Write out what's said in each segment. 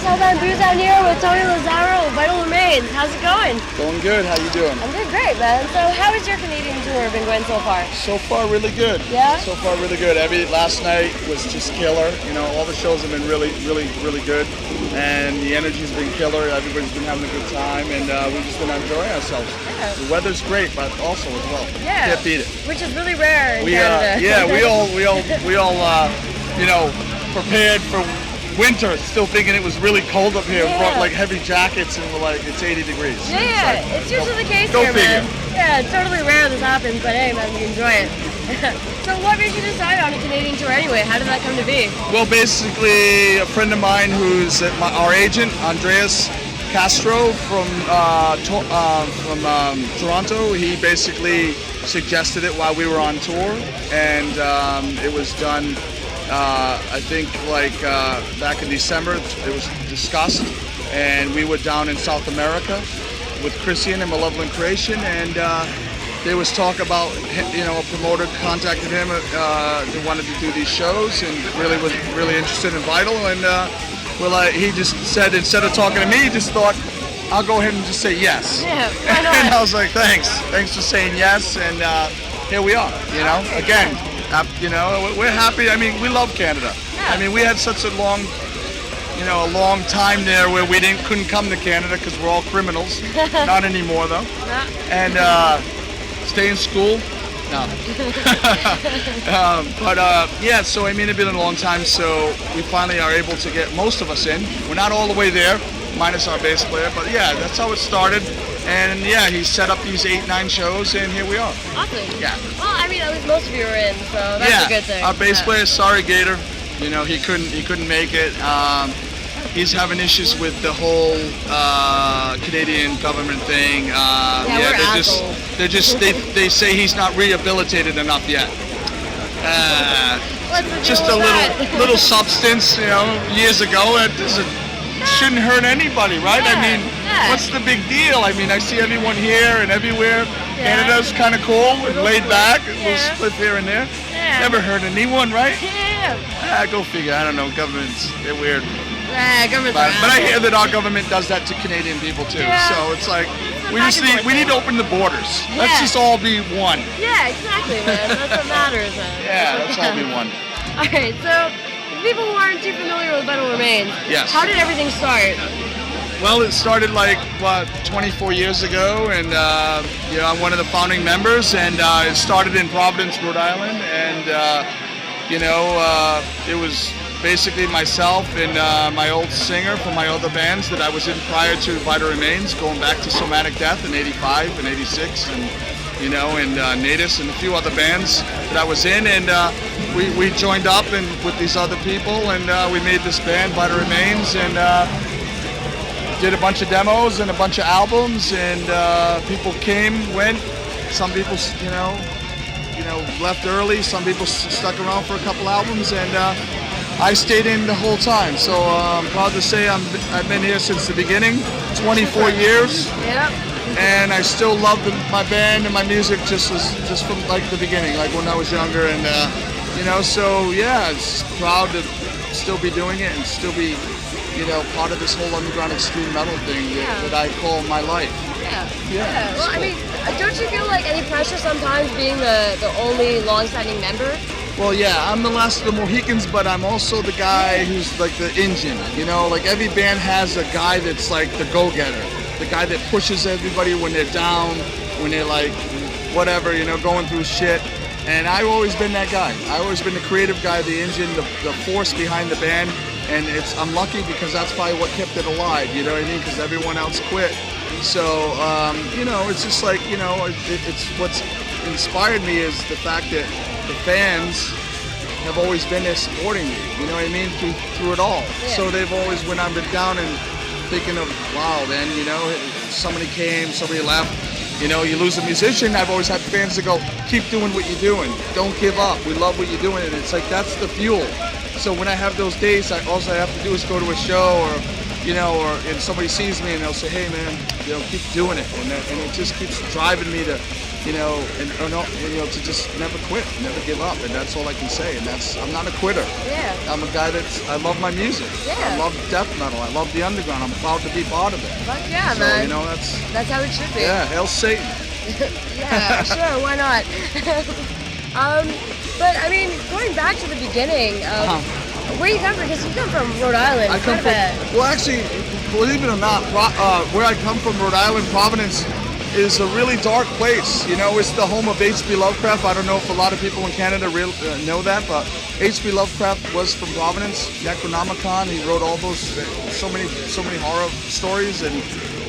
Hellbound Booze out here with Tony Lazaro of Vital Remains. How's it going? Going good. How you doing? I'm doing great, man. So how has your Canadian tour been going so far? So far, really good. Yeah? So far, really good. Last night was just killer. You know, all the shows have been really good. And the energy's been killer. Everybody's been having a good time. And we've just been enjoying ourselves. Yeah. The weather's great, but also as well. Yeah. Can't beat it. Which is really rare in Canada. We all prepared for winter, still thinking it was really cold up here. Yeah. Brought like heavy jackets and we're like, it's 80 degrees. Yeah, it's usually the case go here, figure. man. Yeah, it's totally rare this happens, but hey, man, we enjoy it. So what made you decide on a Canadian tour anyway? How did that come to be? Well, basically, a friend of mine who's our agent, Andreas Castro from Toronto, he basically suggested it while we were on tour, and it was done. I think back in December, it was discussed, and we were down in South America with Christian and Malevolent Creation, and there was talk about, a promoter contacted him, they wanted to do these shows, and was really interested in Vital, and he just said, instead of talking to me, he just thought, I'll go ahead and just say yes. Yeah, why not? And I was like, thanks for saying yes, and here we are, again. We're happy. I mean, we love Canada. Yeah. I mean, we had such a long time there where we couldn't come to Canada because we're all criminals. Not anymore, though. No. And stay in school. No. So I mean, it's been a long time. So we finally are able to get most of us in. We're not all the way there, minus our bass player. But yeah, that's how it started. And yeah, he set up these 8-9 shows, and here we are. Awesome. Yeah. Well, I mean, at least most of you were in, so that's a good thing. Our bass player, sorry Gator, he couldn't make it. He's having issues with the whole Canadian government thing. They say he's not rehabilitated enough yet. Just a little substance, years ago. It shouldn't hurt anybody, right? Yeah, I mean, what's the big deal? I mean, I see everyone here and everywhere. Yeah. Canada's kind of cool and laid back. We'll split here and there. Yeah. Never hurt anyone, right? Yeah. Go figure. I don't know. Governments, they're weird. Yeah, government's But I hear that our government does that to Canadian people too. Yeah. So it's like we need to open the borders. Yeah. Let's just all be one. Yeah, exactly, man. That's what matters, man. Yeah, let's all be one. All right, so people who aren't too familiar with Vital Remains, yes. How did everything start? Well, it started 24 years ago, and I'm one of the founding members, and it started in Providence, Rhode Island, and it was basically myself and my old singer from my other bands that I was in prior to Vital Remains, going back to Somatic Death in '85 and '86, and Natus and a few other bands that I was in, and we joined up and with these other people, and we made this band, Vital Remains, and did a bunch of demos and a bunch of albums, and people came, went. Some people, left early. Some people stuck around for a couple albums, and I stayed in the whole time. So I'm proud to say I've been here since the beginning, 24 years. Yep. And I still love my band and my music just from the beginning, like when I was younger, and so yeah, it's proud to still be doing it and still be part of this whole underground extreme metal thing that I call my life. Yeah. Well, I mean, don't you feel like any pressure sometimes being the only long-standing member? Well, yeah, I'm the last of the Mohicans, but I'm also the guy who's like the engine. Like every band has a guy that's like the go-getter, the guy that pushes everybody when they're down, when they're like whatever, going through shit. And I've always been that guy. I've always been the creative guy, the engine, the force behind the band. And I'm lucky because that's probably what kept it alive, you know what I mean? Because everyone else quit. So, it's just like, it's what's inspired me is the fact that the fans have always been there supporting me, you know what I mean? Through it all. Yeah. So they've always, when I've been down and thinking of, wow, man, somebody came, somebody left. You lose a musician, I've always had fans that go, keep doing what you're doing. Don't give up. We love what you're doing. And it's like, that's the fuel. So when I have those days, all I have to do is go to a show or and somebody sees me and they'll say, hey man, keep doing it. And it just keeps driving me to to just never quit, never give up, and that's all I can say. And I'm not a quitter. Yeah. I'm a guy I love my music. Yeah. I love death metal. I love the underground. I'm proud to be part of it. Fuck yeah, So, man. that's how it should be. Yeah, hail Satan. Yeah, sure, why not? But I mean, going back to the beginning, where you come from, because you come from Rhode Island. I come from, well, actually, believe it or not, where I come from, Rhode Island, Providence, is a really dark place. It's the home of H.P. Lovecraft. I don't know if a lot of people in Canada know that, but H.P. Lovecraft was from Providence, Necronomicon. He wrote all those, so many horror stories, and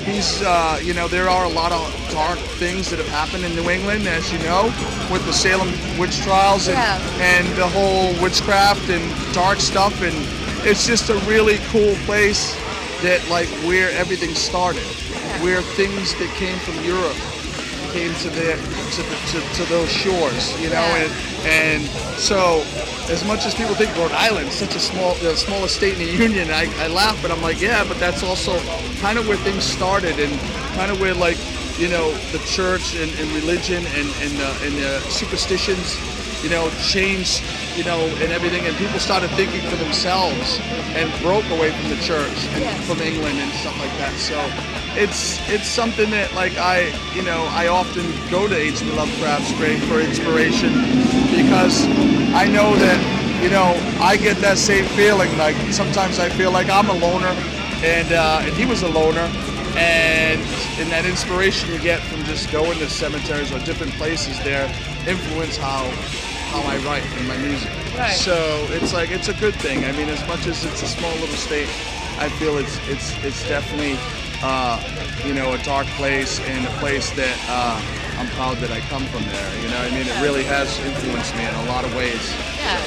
he's, there are a lot of dark things that have happened in New England, as you know, with the Salem witch trials and the whole witchcraft and dark stuff, and it's just a really cool place that, like, where everything started. Where things that came from Europe came to those shores, and so as much as people think Rhode Island is such the smallest state in the union, I laugh, but I'm like, yeah, but that's also kind of where things started, and kind of where, like, the church and religion and superstitions, changed, and everything, and people started thinking for themselves and broke away from the church and from England and stuff like that. So it's something that, like, I often go to H.P. Lovecraft's grave for inspiration, because I know that, I get that same feeling. Like, sometimes I feel like I'm a loner, and he was a loner, and that inspiration you get from just going to cemeteries or different places there influence how I write in my music. Right. So it's like, it's a good thing. I mean, as much as it's a small little state, I feel it's definitely a dark place, and a place that I'm proud that I come from there. It really has influenced me in a lot of ways. Yeah.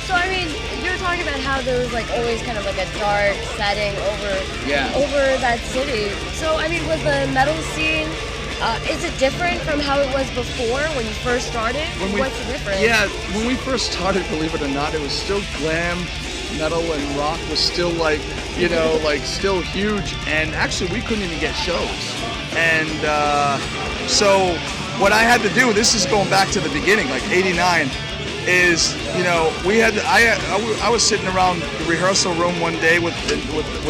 So I mean, you're talking about how there was, like, always kind of like a dark setting over that city. So I mean, was the metal scene, is it different from how it was before when you first started? What's the difference? Yeah, when we first started, believe it or not, it was still glam metal, and rock was still, like, still huge, and actually we couldn't even get shows. And so what I had to do, this is going back to the beginning, like 89, is, I was sitting around the rehearsal room one day with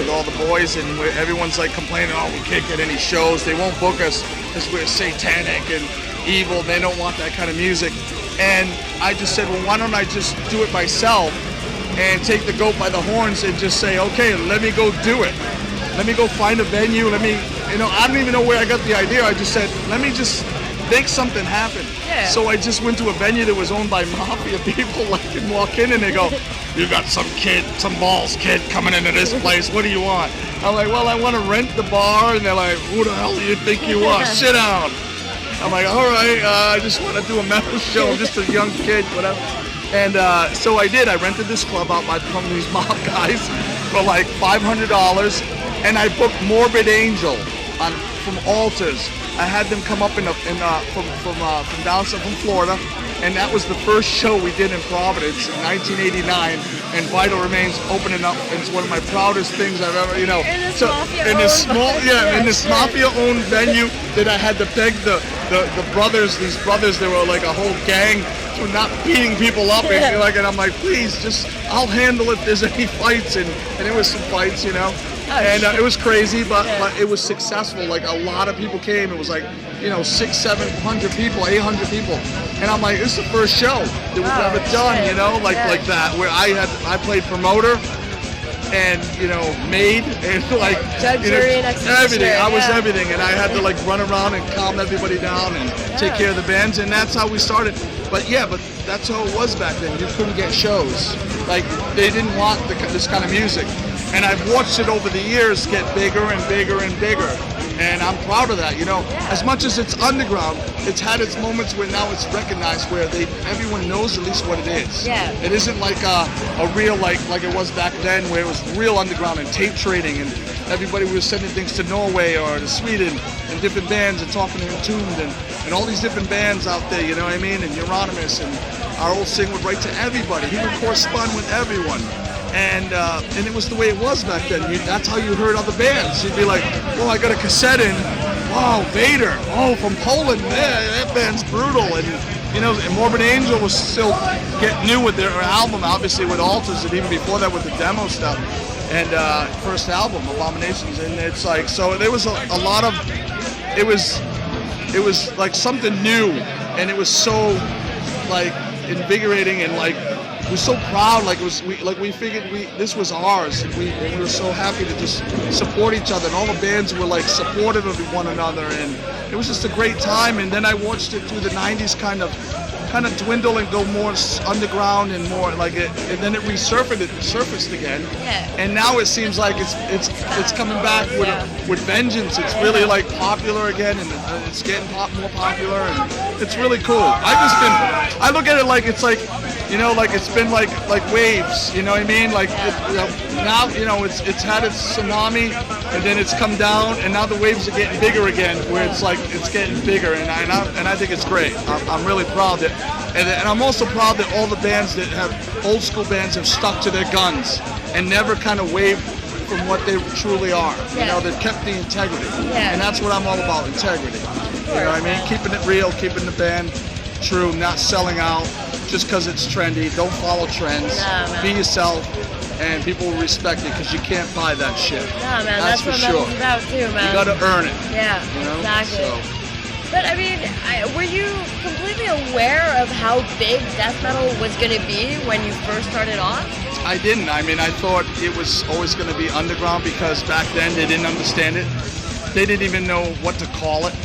all the boys, and everyone's like complaining, we can't get any shows, they won't book us because we're satanic and evil, they don't want that kind of music. And I just said, well, why don't I just do it myself and take the goat by the horns and just say, okay, let me go do it. Let me go find a venue. I don't even know where I got the idea. I just said, let me just make something happen. Yeah. So I just went to a venue that was owned by mafia people. I can walk in and they go, you got some balls kid coming into this place. What do you want? I'm like, well, I want to rent the bar. And they're like, who the hell do you think you are? Sit down. I'm like, all right, I just want to do a metal show. I'm just a young kid, whatever. And so I did. I rented this club out from these mob guys for like $500, and I booked Morbid Angel from Altars. I had them come up from down south from Florida, and that was the first show we did in Providence in 1989. And Vital Remains opening up, and it's one of my proudest things I've ever, In this mafia-owned venue that I had to beg the brothers, these brothers, they were like a whole gang, for not beating people up, and I'm like, please, just, I'll handle it if there's any fights, and there was some fights, and it was crazy, but it was successful. Like, a lot of people came. It was like, 600-700 people, 800 people, and I'm like, this is the first show that we've ever done, like that, where I played promoter and maid and like judge, jury, and everything. I was everything, and I had to like run around and calm everybody down and take care of the bands, and that's how we started. But that's how it was back then. You couldn't get shows. Like, they didn't want this kind of music. And I've watched it over the years get bigger and bigger and bigger. And I'm proud of that, As much as it's underground, it's had its moments where now it's recognized, where everyone knows at least what it is. Yeah. It isn't like a real, like it was back then, where it was real underground and tape trading, and everybody was sending things to Norway or to Sweden and different bands and talking to Entombed and all these different bands out there, you know what I mean? And Euronymous, and our old singer would write to everybody. He would correspond with everyone. And it was the way it was back then. That's how you heard other bands. You'd be like, well, I got a cassette in. oh, Vader, oh, from Poland, that band's brutal. And, you know, Morbid Angel was still getting new with their album, obviously with Altars, and even before that with the demo stuff. And first album, Abominations, and it's like, so there was a lot of, it was like something new, and it was so like invigorating, and like we were so proud, like we figured this was ours, and we were so happy to just support each other, and all the bands were like supportive of one another, and it was just a great time. And then I watched it through the 90s kind of dwindle and go more underground and more like it, and then it surfaced again. Yeah. And now it seems like it's coming back with vengeance. It's really like popular again, and it's getting more popular, and it's really cool. I look at it like it's like, you know, like it's been like waves. You know what I mean? Like now, you know, it's had its tsunami, and then it's come down, and now the waves are getting bigger again, where it's like it's getting bigger, and I think it's great. I'm really proud that. And I'm also proud that all the bands that have, old school bands, have stuck to their guns and never kind of waved from what they truly are. You know, they've kept the integrity. And that's what I'm all about, integrity. You know what I mean? Keeping it real, keeping the band true, not selling out just because it's trendy. Don't follow trends. Be yourself, and people will respect it, because you can't buy that shit. Nah, man, that's for what sure. metal's about too, man. You gotta earn it. Yeah, you know? Exactly. So. But I mean, were you completely aware of how big death metal was going to be when you first started off? I didn't. I mean, I thought it was always going to be underground, because back then they didn't understand it. They didn't even know what to call it.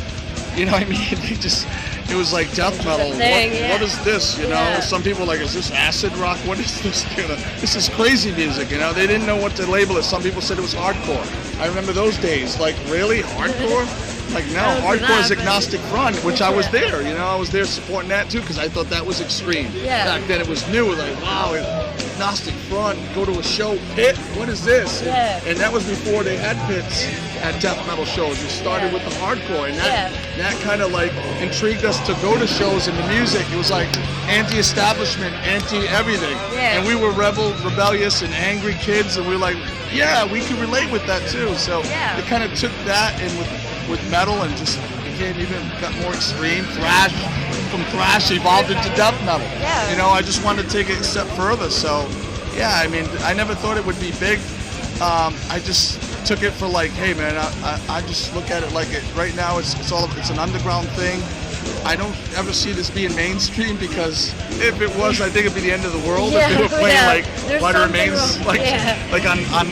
You know what I mean? It was like death metal. What is this? You know, some people were like, is this acid rock? What is this? You know, this is crazy music. You know, they didn't know what to label it. Some people said it was hardcore. I remember those days. Like, really, hardcore? Like, no, hardcore is Agnostic Front, which I was there. You know, I was there supporting that too, because I thought that was extreme. Back then it was new. Like, wow, Agnostic Front, go to a show, pit, what is this? And that was before they had pits at death metal shows. We started with the hardcore, and that kind of like intrigued us to go to shows, and the music, it was like anti-establishment, anti-everything. And we were rebellious and angry kids, and we were like, yeah, we could relate with that too. So it kind of took that, and with metal, and just got more extreme. From thrash evolved into death metal. You know, I just wanted to take it a step further. So yeah, I mean, I never thought it would be big. I just took it for like, hey man, I just look at it like right now it's an underground thing. I don't ever see this being mainstream, because if it was, I think it'd be the end of the world if they were playing like Blood Remains, like on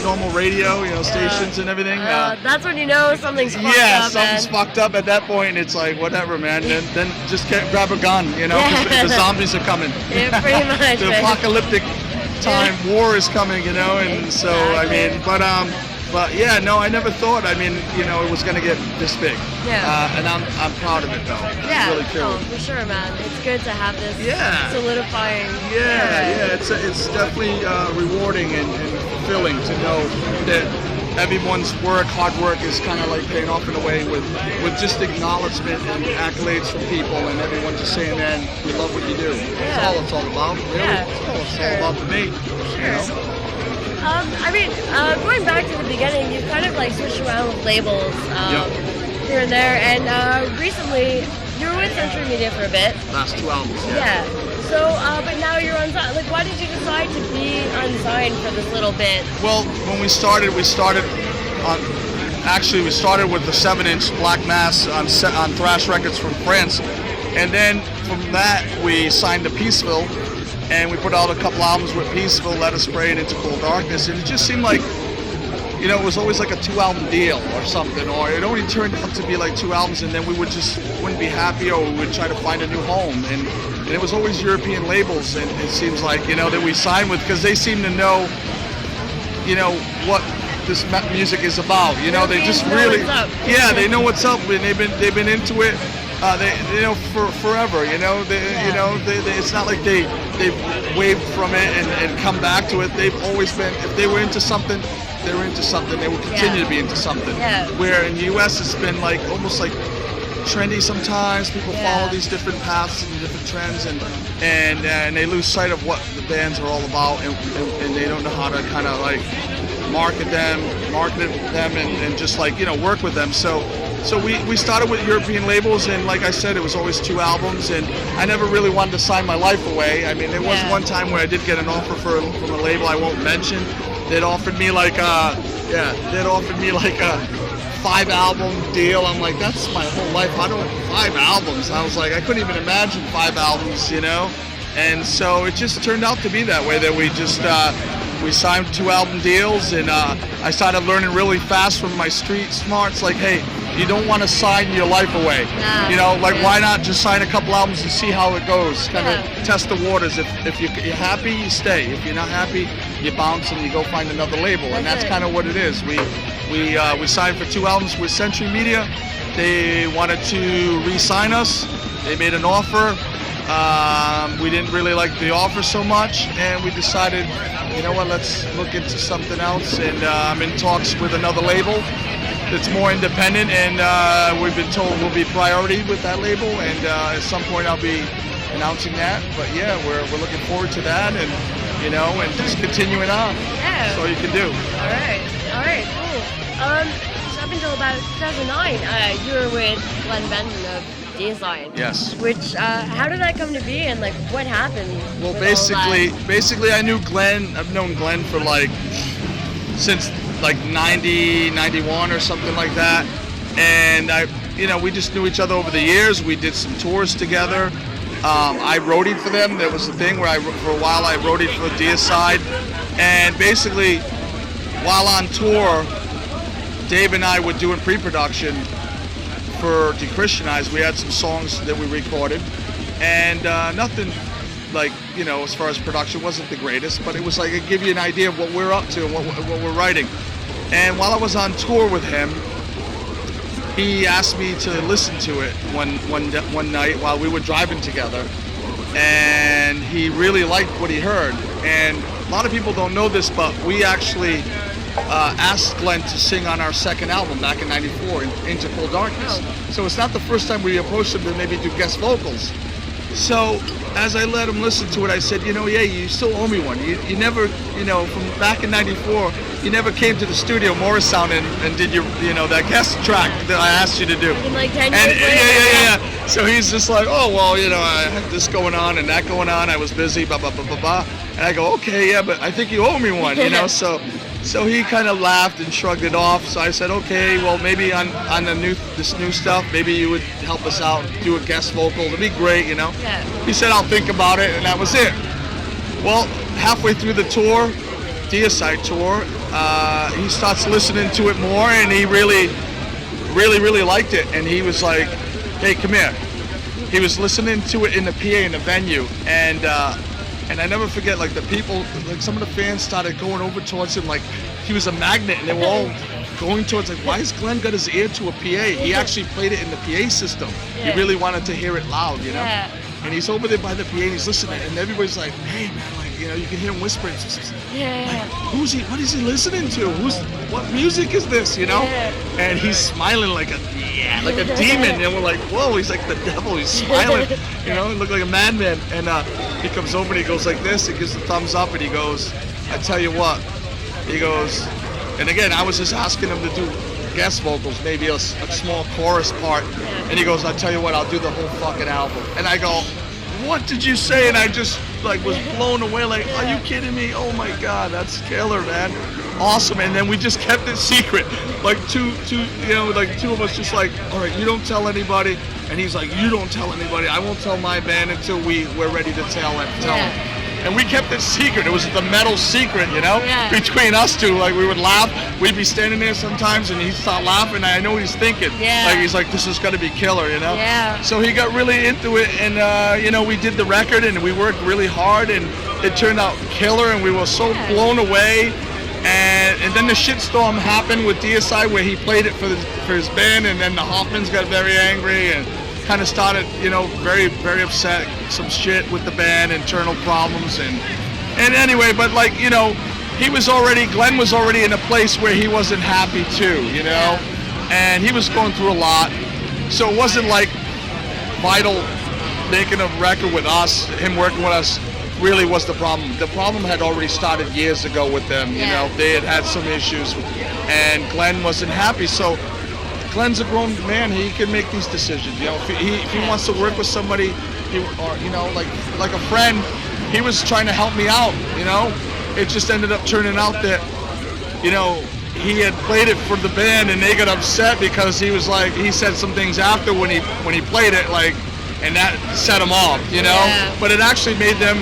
normal radio, you know, stations and everything. That's when you know something's fucked up. Yeah, something's fucked up at that point. It's like, whatever, man. Then just grab a gun, you know, because the zombies are coming. Yeah, pretty much. The apocalyptic time, war is coming, you know, and so I mean, but yeah, no, I never thought. I mean, you know, it was gonna get this big. And I'm proud of it though. It's really cool. For sure, man. It's good to have this solidifying. It's definitely rewarding and fulfilling to know that everyone's hard work is kind of like paying off in a way with just acknowledgement and accolades from people, and everyone just saying, man, we love what you do. That's all it's all about, really. It's all about to me. You know? I mean, going back to the beginning, you've kind of like switched around with labels here and there, and recently you were with Century Media for a bit. Last 2 albums, So, but now you're unsigned. Like, why did you decide to be unsigned for this little bit? Well, when we started with the 7-inch Black Mass on Thrash Records from France, and then from that we signed to Peaceville. And we put out a couple albums with Peaceful, Let Us Pray, and Into Cold Darkness. And it just seemed like, you know, it was always like a 2-album deal or something. Or it only turned out to be like 2 albums, and then we wouldn't be happy, or we would try to find a new home. And it was always European labels, and it seems like, you know, that we signed with, because they seem to know, you know, what this music is about. You know, they just really, they know what's up, and they've been into it. You know, for forever. You know, it's not like they've waved from it and come back to it. They've always been. If they were into something, they were into something. They will continue to be into something. Where in the U.S. it's been like almost like trendy sometimes. People follow these different paths and different trends, and they lose sight of what the bands are all about, and they don't know how to kind of like market them and just like, you know, work with them. So So we started with European labels, and like I said, it was always 2 albums, and I never really wanted to sign my life away. I mean, there was one time where I did get an offer from a label I won't mention. They'd offered me like a 5-album deal. I'm like, that's my whole life. I don't 5 albums. I was like, I couldn't even imagine 5 albums, you know. And so it just turned out to be that way. That we just we signed 2-album deals, and I started learning really fast from my street smarts. Like, hey, you don't want to sign your life away. You know, like why not just sign a couple albums and see how it goes? Kind of test the waters. If you're happy, you stay. If you're not happy, you bounce and you go find another label. And that's kind of what it is. We signed for 2 albums with Century Media. They wanted to re-sign us. They made an offer. We didn't really like the offer so much, and we decided, you know what, let's look into something else. And I'm in talks with another label that's more independent, and we've been told we'll be priority with that label, and at some point I'll be announcing that. But yeah, we're looking forward to that, and you know, and just continuing on. Yeah. That's all you can do. All right, cool. So up until about 2009, you were with Glenn Benton of Design. Yes. Which, how did that come to be, and like what happened? Well, basically, I knew Glenn. I've known Glenn for like since like 90, 91 or something like that, and we just knew each other over the years. We did some tours together. I roadied for them. There was a thing where for a while I roadied for Deicide, and basically, while on tour, Dave and I were doing pre-production for Dechristianize. We had some songs that we recorded, and nothing like, you know, as far as production wasn't the greatest, but it was like, it give you an idea of what we're up to and what we're writing. And while I was on tour with him, he asked me to listen to it one night while we were driving together, and he really liked what he heard. And a lot of people don't know this, but we actually asked Glenn to sing on our second album back in '94, Into Cold Darkness. So it's not the first time we approached him to maybe do guest vocals. So as I let him listen to it, I said, you know, yeah, you still owe me one. You never, you know, from back in '94, you never came to the studio, Morris Sound, and did your, you know, that guest track that I asked you to do. In like 10 years later. Yeah. So he's just like, oh, well, you know, I had this going on and that going on. I was busy, blah, blah, blah, blah, blah. And I go, okay, yeah, but I think you owe me one, you know, So he kind of laughed and shrugged it off. So I said, okay, well, maybe on this new stuff, maybe you would help us out, do a guest vocal. It'd be great, you know. Yeah. He said, I'll think about it, and that was it. Well, halfway through the tour, Deicide tour, he starts listening to it more, and he really liked it. And he was like, hey, come here. He was listening to it in the PA in the venue, and I never forget, like the people, like some of the fans started going over towards him like he was a magnet, and they were all going towards, like, why has Glenn got his ear to a PA? He actually played it in the PA system. Yeah. He really wanted to hear it loud, you know? Yeah. And he's over there by the PA and he's listening, and everybody's like, hey man, like, you know, you can hear him whispering. Like, who's he? What is he listening to? What music is this? You know? Yeah. And he's smiling like a demon, and we're like, whoa, he's like the devil. He's smiling, you know, he looked like a madman. And he comes over and he goes like this. He gives the thumbs up and he goes, I tell you what. He goes, and again, I was just asking him to do guest vocals, maybe a small chorus part, and he goes, I tell you what, I'll do the whole fucking album. And I go, what did you say? And I just like was blown away, like, are you kidding me? Oh my God, that's killer, man. Awesome. And then we just kept it secret, like two of us just like, all right, you don't tell anybody. And he's like, you don't tell anybody. I won't tell my band until we're ready to tell them. And we kept it secret. It was the metal secret, you know, between us two. Like, we would laugh. We'd be standing there sometimes, and he'd start laughing. And I know what he's thinking. Yeah. Like, he's like, this is going to be killer, you know? Yeah. So he got really into it, and, you know, we did the record, and we worked really hard, and it turned out killer, and we were so blown away. And then the shitstorm happened with Deicide, where he played it for his band, and then the Hoffmans got very angry and kind of started, you know, very, very upset, some shit with the band, internal problems, and anyway, but like, you know, Glenn was already in a place where he wasn't happy too, you know, and he was going through a lot, so it wasn't like Vital making a record with us, him working with us, really was the problem. The problem had already started years ago with them, you know, they had some issues, and Glenn wasn't happy, so Glenn's a grown man. He can make these decisions. You know, if he wants to work with somebody, or you know, like a friend, he was trying to help me out. You know, it just ended up turning out that, you know, he had played it for the band and they got upset because he was like, he said some things after when he played it, like, and that set him off. You know, but it actually made them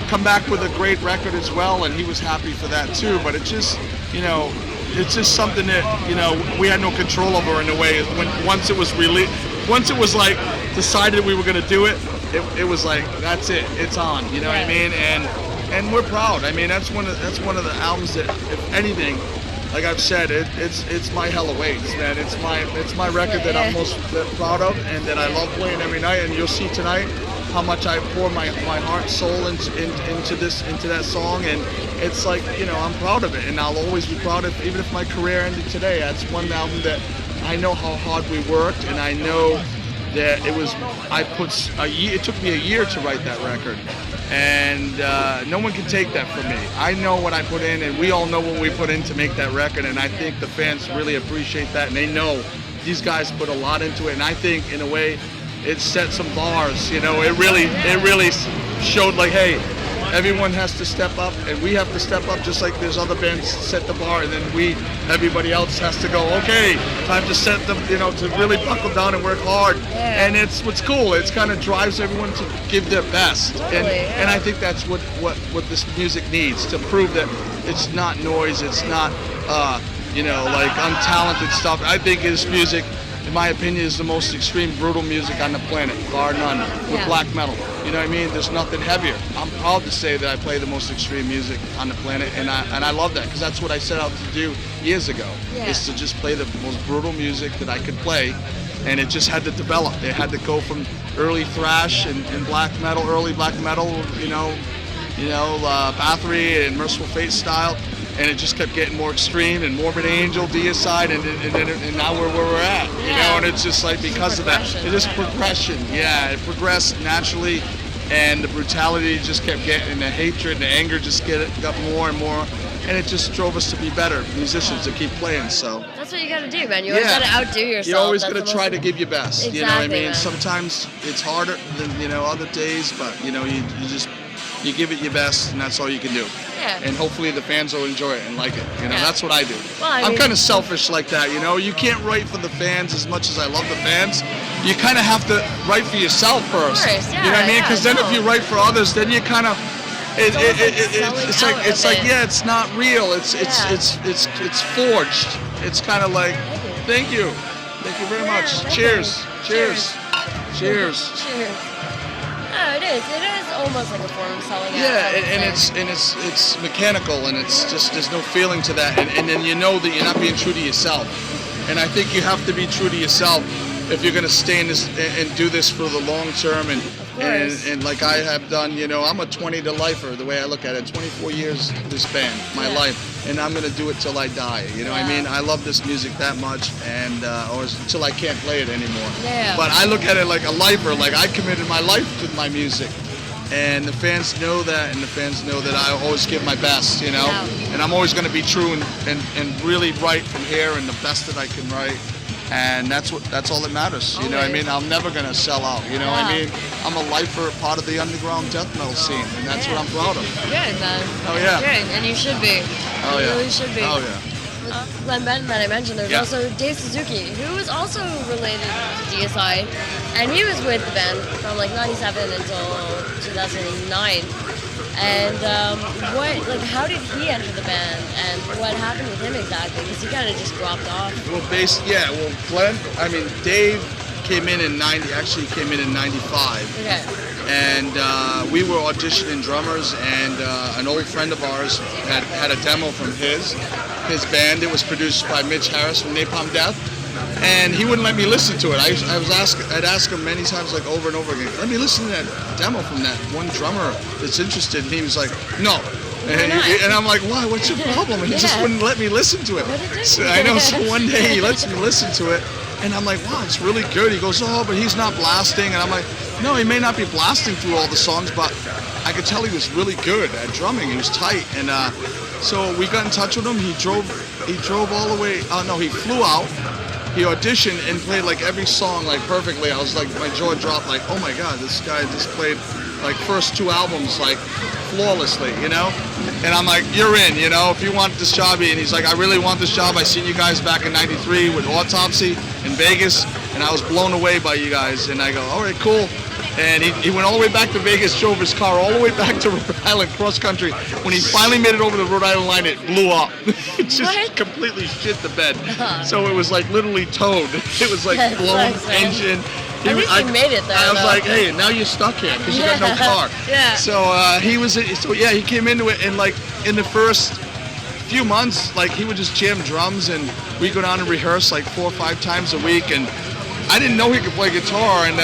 come back with a great record as well, and he was happy for that too. But it just, you know, it's just something that, you know, we had no control over in a way. Once it was once it was like decided we were going to do it, it was like, that's it, it's on. You know what I mean? And we're proud. I mean, that's one of the albums that, if anything, like I've said, it's my Hell Awaits, man. It's my record that I'm most proud of and that I love playing every night. And you'll see tonight how much I pour my heart, soul into that song, and it's like, you know, I'm proud of it, and I'll always be proud of, even if my career ended today. That's one album that I know how hard we worked, and I know that it took me a year to write that record, and no one can take that from me. I know what I put in, and we all know what we put in to make that record, and I think the fans really appreciate that, and they know these guys put a lot into it, and I think in a way it set some bars. You know, it really showed like, hey, everyone has to step up, and we have to step up just like there's other bands set the bar, and then everybody else has to go, okay, time to set them, you know, to really buckle down and work hard. And it's what's cool. It's kind of drives everyone to give their best. And I think that's what this music needs, to prove that it's not noise, it's not you know, like untalented stuff. I think this music, in my opinion, is the most extreme, brutal music on the planet, bar none, with black metal. You know what I mean? There's nothing heavier. I'm proud to say that I play the most extreme music on the planet, and I love that, because that's what I set out to do years ago, is to just play the most brutal music that I could play, and it just had to develop. It had to go from early thrash and black metal, early black metal, you know, Bathory and Merciful Fate style, and it just kept getting more extreme, and Morbid Angel, Deicide, and now where we're at, you know, and it's just like, because of that, it is progression, it progressed naturally, and the brutality just kept getting, and the hatred and the anger just got more and more, and it just drove us to be better musicians, to keep playing. So that's what you gotta do, man. You always gotta outdo yourself. You always gotta try to give your best. Exactly, you know what I mean? man. Sometimes it's harder than, you know, other days, but you know, you give it your best, and that's all you can do. And hopefully the fans will enjoy it and like it. You know, that's what I do. Well, I'm kind of selfish like that, you know. You can't write for the fans as much as I love the fans. You kind of have to write for yourself first. Of course, you know what I mean? Because then if you write for others, then you kind of it's like it's not real. It's forged. It's kind of like, thank you very much. Cheers. Oh, it is almost like a form of selling out. And it's mechanical, and it's just, there's no feeling to that, and then you know that you're not being true to yourself. And I think you have to be true to yourself if you're going to stay in this and do this for the long term, and like I have done. You know, I'm a 20 to lifer, the way I look at it. 24 years this band, my life, and I'm going to do it till I die. You know what I mean? I love this music that much, and or until I can't play it anymore. But I look at it like a lifer, like I committed my life to my music. And the fans know that, and the fans know that I always give my best, you know? And I'm always going to be true and really write from here, and the best that I can write. And that's all that matters, you know what I mean? I'm never going to sell out, you know what I mean? I'm a lifer, part of the underground death metal scene, and that's what I'm proud of. Good, man. Oh, yeah. Good, and you should be. Oh, yeah. You really should be. Oh, yeah. Glenn Benton that I mentioned, there's also Dave Suzuki, who was also related to Deicide, and he was with the band from like 97 until 2009. And how did he enter the band, and what happened with him exactly? Because he kind of just dropped off. Well, Dave came in 90, actually came in 95. Okay. And we were auditioning drummers, and an old friend of ours had a demo from his band. It was produced by Mitch Harris from Napalm Death, and he wouldn't let me listen to it. I'd ask him many times, like over and over again, let me listen to that demo from that one drummer that's interested, and he was like, no. And I'm like, why? What's your problem? And he just wouldn't let me listen to it. So one day he lets me listen to it, and I'm like, wow, it's really good. He goes, oh, but he's not blasting. And I'm like, no, he may not be blasting through all the songs, but I could tell he was really good at drumming. He was tight. And so we got in touch with him. He drove all the way. He flew out. he auditioned and played like every song like perfectly. I was like, my jaw dropped, like, oh my God, this guy just played like first 2 albums like flawlessly, you know? And I'm like, you're in, you know, if you want this job. And he's like, I really want this job. I seen you guys back in '93 with Autopsy in Vegas, and I was blown away by you guys. And I go, all right, cool. And he went all the way back to Vegas, drove his car all the way back to Rhode Island, cross country. When he finally made it over the Rhode Island line, it blew up. It just completely shit the bed. So it was like literally towed. It was like blown engine. At least you made it there. I was like, hey, now you're stuck here because you got no car. Yeah. So he came into it, and like in the first few months, like he would just jam drums, and we go down and rehearse like 4 or 5 times a week. And I didn't know he could play guitar, and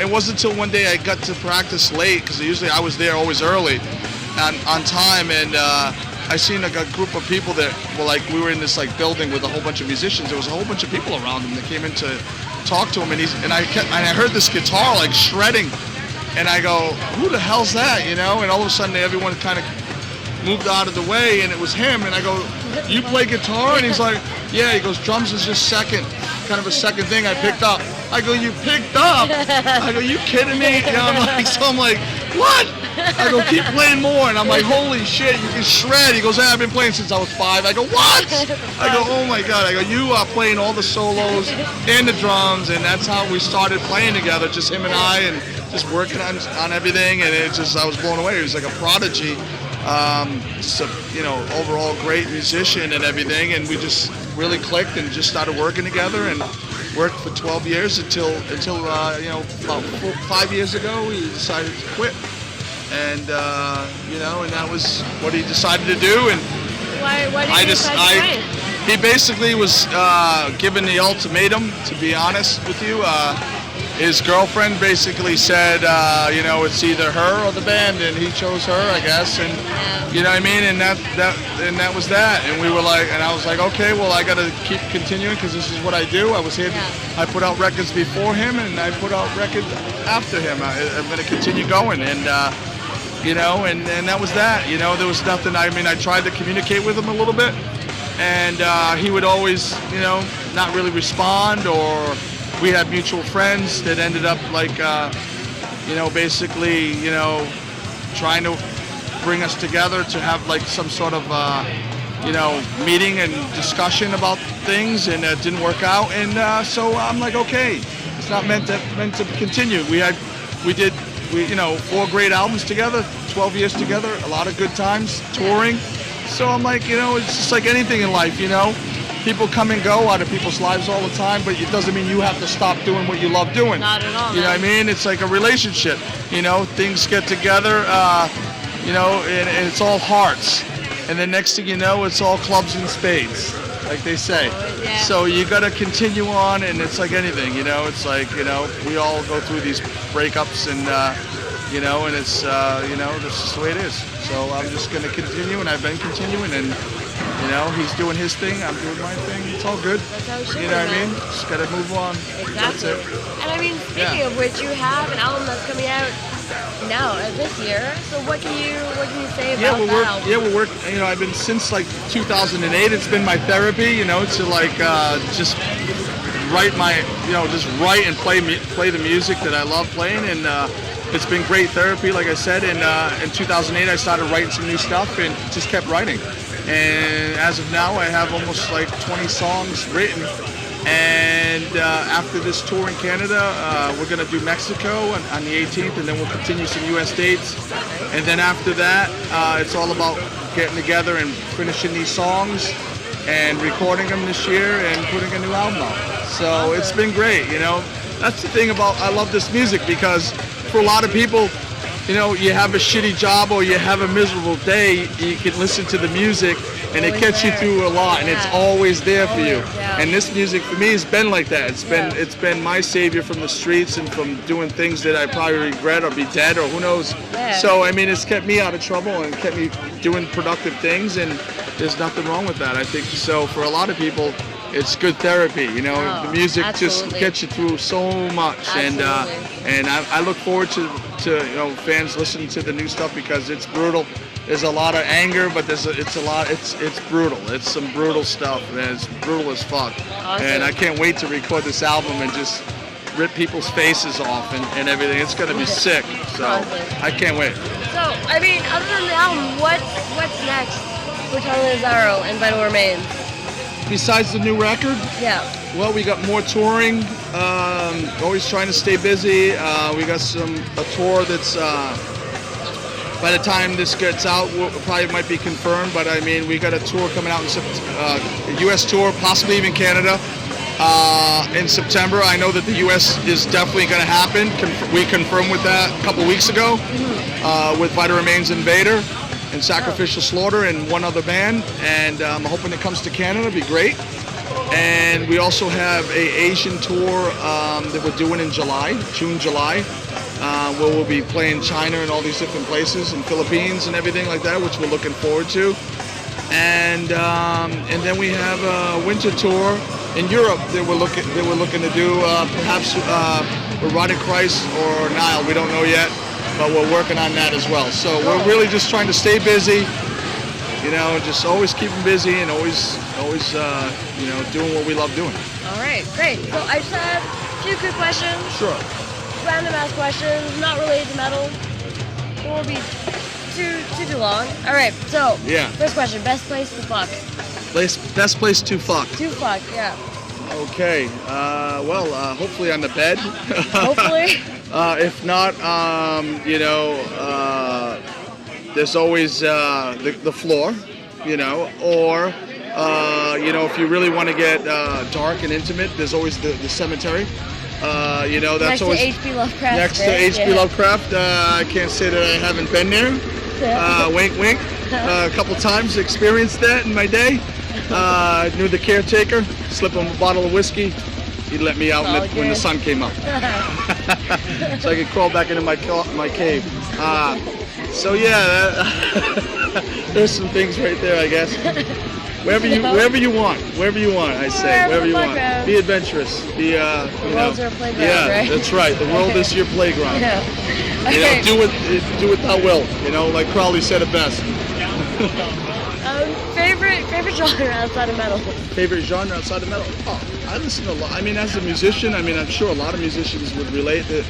it wasn't until one day I got to practice late, because usually I was there always early, on time, and I seen like a group of people that were like, we were in this like building with a whole bunch of musicians. There was a whole bunch of people around him that came in to talk to him, and I heard this guitar like shredding, and I go, who the hell's that, you know? And all of a sudden everyone kind of moved out of the way, and it was him, and I go, you play guitar? And he's like, yeah. He goes, drums is just second, kind of a second thing I picked up. I go, you picked up? I go, you kidding me? You know, I'm like, what? I go, keep playing more. And I'm like, holy shit, you can shred. He goes, I've been playing since I was 5. I go, what? I go, oh my God. I go, you are playing all the solos and the drums. And that's how we started playing together, just him and I, and just working on everything. And it just, I was blown away. He was like a prodigy. So, you know, overall great musician and everything. And we just really clicked and just started working together, and worked for 12 years until you know, about 5 years ago we decided to quit. And you know, and that was what he decided to do. And why did you decide to quit? He basically was given the ultimatum, to be honest with you. His girlfriend basically said, you know, it's either her or the band, and he chose her, I guess, and you know what I mean, and that was that. And we were like, and I was like, okay, well, I got to keep continuing because this is what I do. I was here, I put out records before him, and I put out records after him. I'm going to continue going, and you know, and that was that. You know, there was nothing. I mean, I tried to communicate with him a little bit, and he would always, you know, not really respond, or we had mutual friends that ended up like, you know, basically, you know, trying to bring us together to have like some sort of, you know, meeting and discussion about things, and it didn't work out. And so I'm like, okay, it's not meant to continue. We did, you know, 4 great albums together, 12 years together, a lot of good times touring. So I'm like, you know, it's just like anything in life, you know. People come and go out of people's lives all the time, but it doesn't mean you have to stop doing what you love doing. Not at all. You know what I mean? It's like a relationship. You know, things get together, you know, and it's all hearts. And the next thing you know, it's all clubs and spades, like they say. Yeah. So you got to continue on, and it's like anything, you know. It's like, you know, we all go through these breakups, and, you know, and it's, you know, this is the way it is. So I'm just going to continue, and I've been continuing, and you know, he's doing his thing, I'm doing my thing. It's all good. That's how it should be. You know what I mean? Just gotta move on. Exactly. That's it. And I mean, speaking of which, you have an album that's coming out now, this year. So what can you say about that album? Yeah, we're working. You know, I've been since like 2008. It's been my therapy. You know, to like just write my, you know, just write and play the music that I love playing, and it's been great therapy. Like I said, in 2008, I started writing some new stuff and just kept writing. And as of now, I have almost like 20 songs written. And after this tour in Canada, we're going to do Mexico on the 18th, and then we'll continue some U.S. dates. And then after that, it's all about getting together and finishing these songs and recording them this year and putting a new album out. So it's been great, you know. That's the thing about, I love this music, because for a lot of people, you know, you have a shitty job or you have a miserable day, you can listen to the music and it gets you through a lot, and it's always there for you. And this music for me has been like that. It's been my savior from the streets and from doing things that I probably regret or be dead or who knows. So I mean, it's kept me out of trouble and kept me doing productive things, and there's nothing wrong with that. I think so. For a lot of people, it's good therapy, you know. The music just gets you through so much, and I look forward to to fans listen to the new stuff because it's brutal. There's a lot of anger, but it's brutal. It's some brutal stuff, man. It's brutal as fuck. Awesome. And I can't wait to record this album and just rip people's faces off and everything. It's gonna be sick. So Awesome. I can't wait. So, I mean, other than the album, what's next for Tony Lazaro and Vital Remains? Besides the new record, Yeah. well, we got more touring. Always trying to stay busy. We got a tour that's by the time this gets out, probably might be confirmed. But I mean, we got a tour coming out in a U.S. tour, possibly even Canada. In September. I know that the U.S. is definitely going to happen. We confirmed with that a couple weeks ago with Vital Remains and Vader and Sacrificial Slaughter and one other band. And I'm hoping it comes to Canada. It'd be great. And we also have a Asian tour that we're doing in June, July, where we'll be playing China and all these different places and Philippines and everything like that, which we're looking forward to. And then we have a winter tour in Europe that we're looking to do, perhaps Erotic Christ or Nile. We don't know yet, but we're working on that as well. So we're really just trying to stay busy, just always keeping busy and always doing what we love doing. All right, great. So I just have a few quick questions. Sure. Random ass questions, not related to metal. It won't be too long. All right, so first question: best place to fuck. Best place to fuck. To fuck, yeah. Okay. Hopefully on the bed. Hopefully. If not, there's always the floor, or if you really want to get dark and intimate, there's always the cemetery. That's next always to H.P. Lovecraft. next to H.P. Lovecraft. I can't say that I haven't been there. Wink, wink. A couple times experienced that in my day. Knew the caretaker, slip him a bottle of whiskey. He'd let me out when the sun came up, so I could crawl back into my cave. There's some things right there, I guess. Wherever you want, I say, wherever you want. Be adventurous. Be The world's our playground, right? That's right. The world is your playground. Yeah. Okay. Do what thou wilt. Like Crowley said it best. Favorite genre outside of metal? Favorite genre outside of metal? Oh, I listen to a lot. I mean, as a musician, I'm sure a lot of musicians would relate that.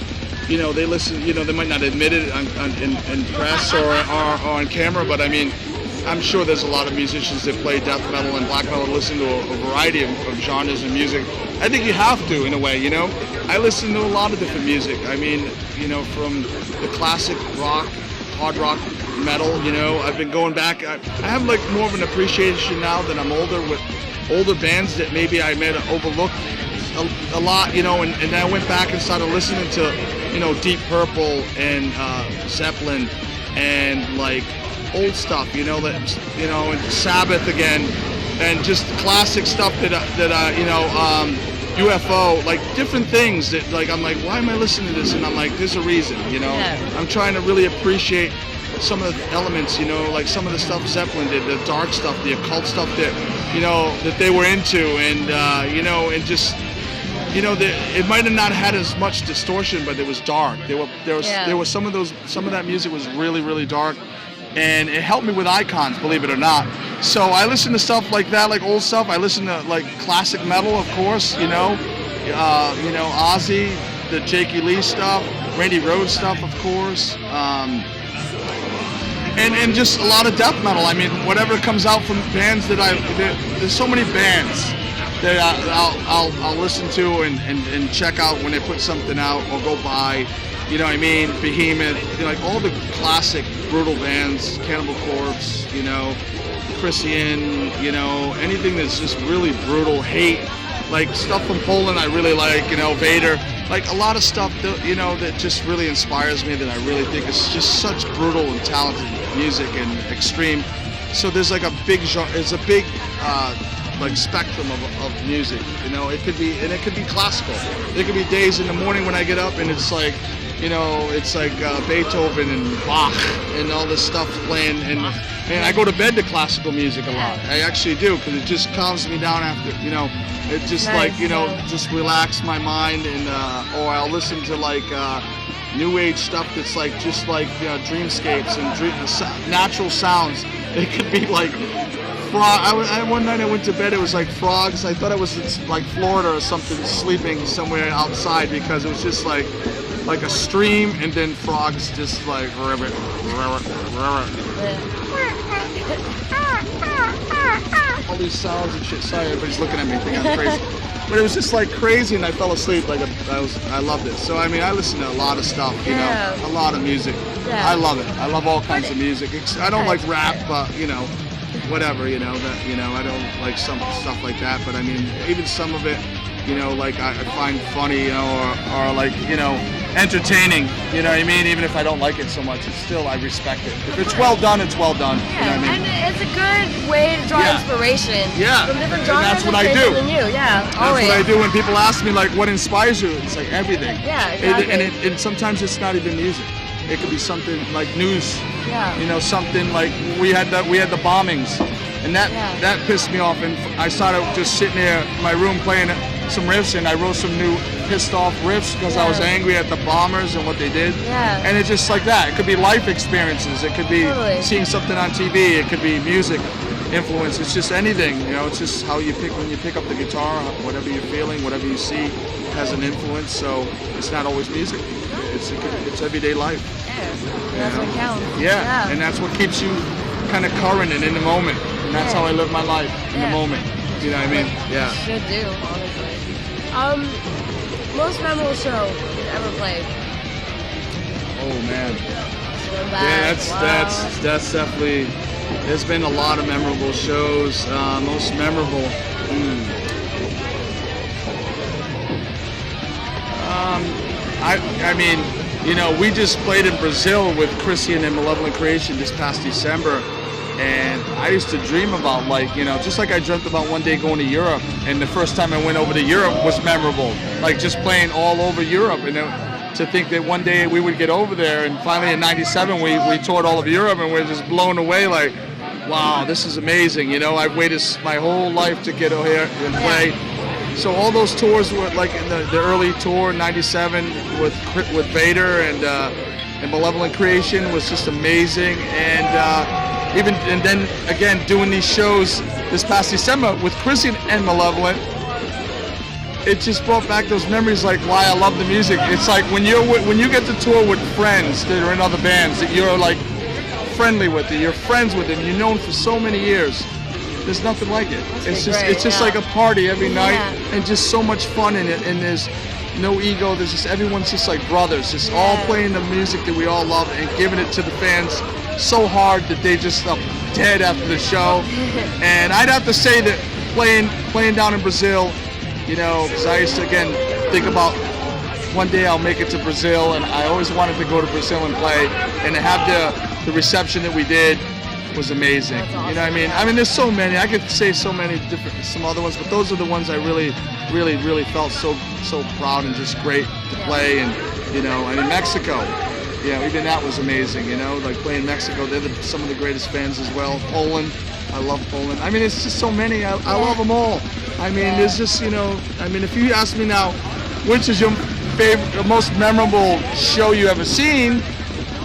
They listen. They might not admit it in press or on camera, but I mean, I'm sure there's a lot of musicians that play death metal and black metal listen to a variety of genres of music. I think you have to, in a way. I listen to a lot of different music. I mean, from the classic rock, hard rock, metal. I've been going back. I have like more of an appreciation now that I'm older with older bands that maybe I may have overlooked a lot. And then I went back and started listening to Deep Purple and Zeppelin and like old stuff. And Sabbath again, and just classic stuff that UFO, like different things that like I'm like, why am I listening to this? And I'm like, there's a reason. I'm trying to really appreciate some of the elements, like some of the stuff Zeppelin did, the dark stuff, the occult stuff that, that they were into, and and just, it might have not had as much distortion, but it was dark. There was some of that music was really, really dark, and it helped me with icons, believe it or not. So I listen to stuff like that, like old stuff. I listen to like classic metal, of course, Ozzy, the Jakey Lee stuff, Randy Rhoads stuff, of course. And just a lot of death metal. I mean, whatever comes out from bands there's so many bands that I'll listen to and check out when they put something out or go by. Behemoth, like all the classic brutal bands, Cannibal Corpse, Christian, anything that's just really brutal, hate, like stuff from Poland I really like, Vader. Like a lot of stuff that just really inspires me, that I really think is just such brutal and talented music and extreme. So there's like a big genre, it's a big like spectrum of music. It could be classical. There could be days in the morning when I get up and it's like Beethoven and Bach and all this stuff playing, and I go to bed to classical music a lot. I actually do, because it just calms me down after, it just nice, just relax my mind, and or I'll listen to like new age stuff that's like just like dreamscapes and natural sounds. It could be like one night I went to bed, it was like frogs. I thought it was like Florida or something, sleeping somewhere outside, because it was just like a stream and then frogs just like ribbit. All these sounds and shit. Sorry, everybody's looking at me thinking I'm crazy. But it was just like crazy, and I fell asleep. I loved it. So I mean, I listen to a lot of stuff, a lot of music. Yeah. I love it. I love all kinds of music. I don't like rap, but whatever, I don't like some stuff like that. But I mean, even some of it, like I find funny, or like, entertaining, you know what I mean? Even if I don't like it so much, it's still, I respect it. If it's well done, it's well done. Yeah, you know what I mean? And it's a good way to draw inspiration from different genres. And that's what I do. Than you. Yeah, that's always. what I do when people ask me, like, what inspires you? It's like everything. Yeah, exactly. And sometimes it's not even music. It could be something like news. Yeah. Something like we had the bombings, and that pissed me off. And I started just sitting there in my room playing some riffs, and I wrote some new pissed off riffs because I was angry at the bombers and what they did. Yeah. And it's just like that. It could be life experiences. It could be seeing something on TV. It could be music influence. It's just anything. It's just how you when you pick up the guitar, whatever you're feeling, whatever you see has an influence. So it's not always music. It's everyday life. Yeah. That's what counts. Yeah. And that's what keeps you kind of current and in the moment. And that's how I live my life, in the moment. You know what I mean? Yeah. You should do, honestly. Most memorable show you've ever played? Oh man. Yeah, that's definitely. There's been a lot of memorable shows. Most memorable. I mean, we just played in Brazil with Christian and Malevolent Creation this past December. And I used to dream about, just like I dreamt about one day going to Europe. And the first time I went over to Europe was memorable. Like just playing all over Europe. And to think that one day we would get over there. And finally in '97 we toured all of Europe, and we're just blown away like, wow, this is amazing. I've waited my whole life to get over here and play. So all those tours were like in the early tour, '97 with Vader and Malevolent Creation was just amazing. And then again doing these shows this past December with Christian and Malevolent, it just brought back those memories, like why I love the music. It's like when you get to tour with friends that are in other bands that you're like friendly with, that you're friends with, and you've known for so many years. There's nothing like it. It's just like a party every night, and just so much fun in it. And there's no ego. There's just everyone's just like brothers, just all playing the music that we all love and giving it to the fans so hard that they just up dead after the show. And I'd have to say that playing down in Brazil, because I used to again think about one day I'll make it to Brazil, and I always wanted to go to Brazil and play, and to have the reception that we did was amazing. Awesome. You know what I mean? I mean, there's so many. I could say so many some other ones, but those are the ones I really felt so proud and just great to play. And I mean, Mexico. Even that was amazing, like playing Mexico. They're some of the greatest fans as well. Poland, I love Poland. I mean, it's just so many. I love them all. I mean, there's just, I mean, if you ask me now, which is your favorite, most memorable show you ever seen,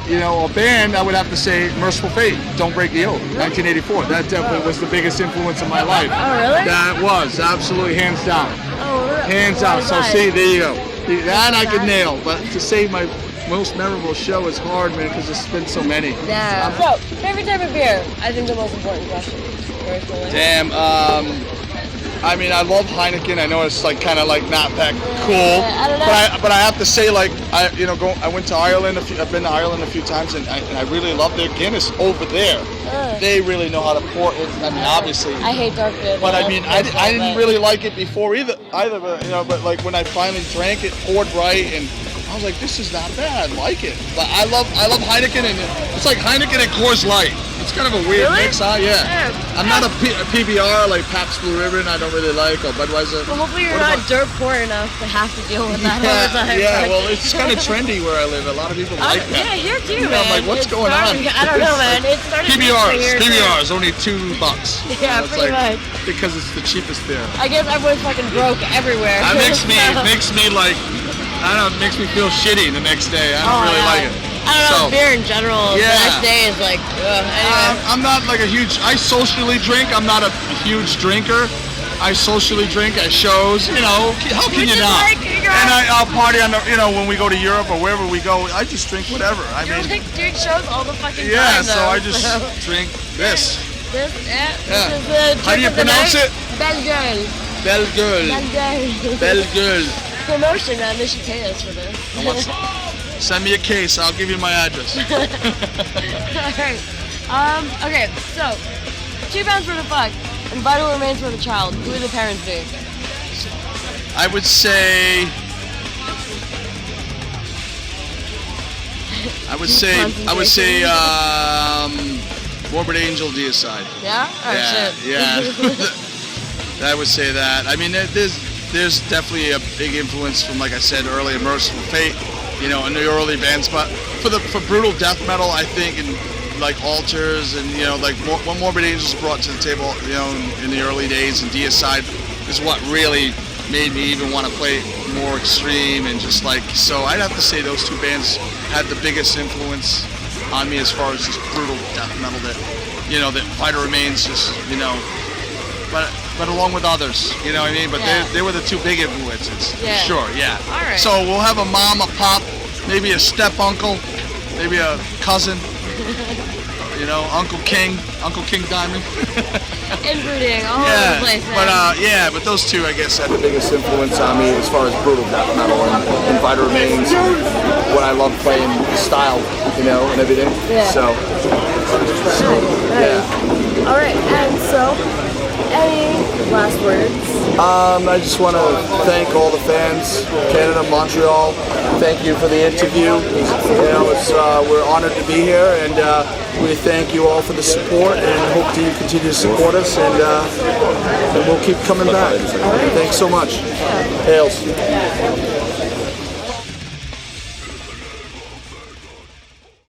a band, I would have to say Merciful Fate, Don't Break the Oath, 1984. That definitely was the biggest influence in my life. Oh, really? That was, absolutely, hands down. Oh, really? Hands down. So see, there you go. That I could nail, but to say my most memorable show is hard, man, because there's been so many. Yeah. So, favorite type of beer? I think the most important question. Damn. I mean, I love Heineken. I know it's like kind of like not that cool, I don't know. But I have to say, like, I went to Ireland. I've been to Ireland a few times, and I really love their Guinness over there. They really know how to pour it. I mean, obviously. I hate dark beer. But I mean, I didn't really like it before either. But like when I finally drank it, poured right, and I was like, this is not bad. I like it. But I love Heineken, and it's like Heineken and Coors Light. It's kind of a weird mix, huh? Yeah. I'm not a PBR like Pabst Blue Ribbon. I don't really like, or Budweiser. Well, hopefully you're not dirt poor enough to have to deal with that all the time. Yeah, well, it's kind of trendy where I live. A lot of people like that. Yeah, here too, man. I'm like, what's going on? I don't know, man. It started PBRs, only $2. Yeah, pretty much. Because it's the cheapest beer. I guess everyone's fucking broke everywhere. That makes me like, I don't know, it makes me feel shitty the next day. I don't really like it. I don't know, beer in general, the next day is like, anyway. I'm not like I socially drink, I'm not a huge drinker. I socially drink at shows, you know, how can you not? And I'll party on the, you know, when we go to Europe or wherever we go, I just drink whatever. You're like doing shows all the fucking time, yeah, so I just drink this. This is the how do you pronounce it? Belle Gueule. Belle Gueule. Belle Gueule. Promotion, man, they should pay us for this. Send me a case, I'll give you my address. Alright. Okay, so 2 pounds for the fuck and vital remains for the child. Who would the parents be? I would say Morbid Angel Deicide. Yeah? Oh, shit. Yeah. I would say that. I mean, there's definitely a big influence from, like I said earlier, Merciful Fate, you know, in the early bands. But for brutal death metal, I think, and like Altars and, you know, like what Morbid Angels brought to the table, you know, in the early days, and Deicide is what really made me even want to play more extreme and just like, so I'd have to say those 2 bands had the biggest influence on me as far as just brutal death metal that, you know, that Vital Remains just, you know, but along with others, you know what I mean? But they were the 2 big influences, for sure, yeah. All right. So we'll have a mom, a pop, maybe a step uncle, maybe a cousin, you know, Uncle King Diamond. Inbreeding all over the place, man. But those 2, I guess, had the biggest influence on me as far as brutal death metal and Vital Remains, and what I love playing, the style, you know, and everything. Yeah. So, yeah. All right, and so, any last words? I just want to thank all the fans, Canada, Montreal. Thank you for the interview. You know, we're honored to be here, and we thank you all for the support, and hope that you continue to support us, and we'll keep coming back. Thanks so much. Hails.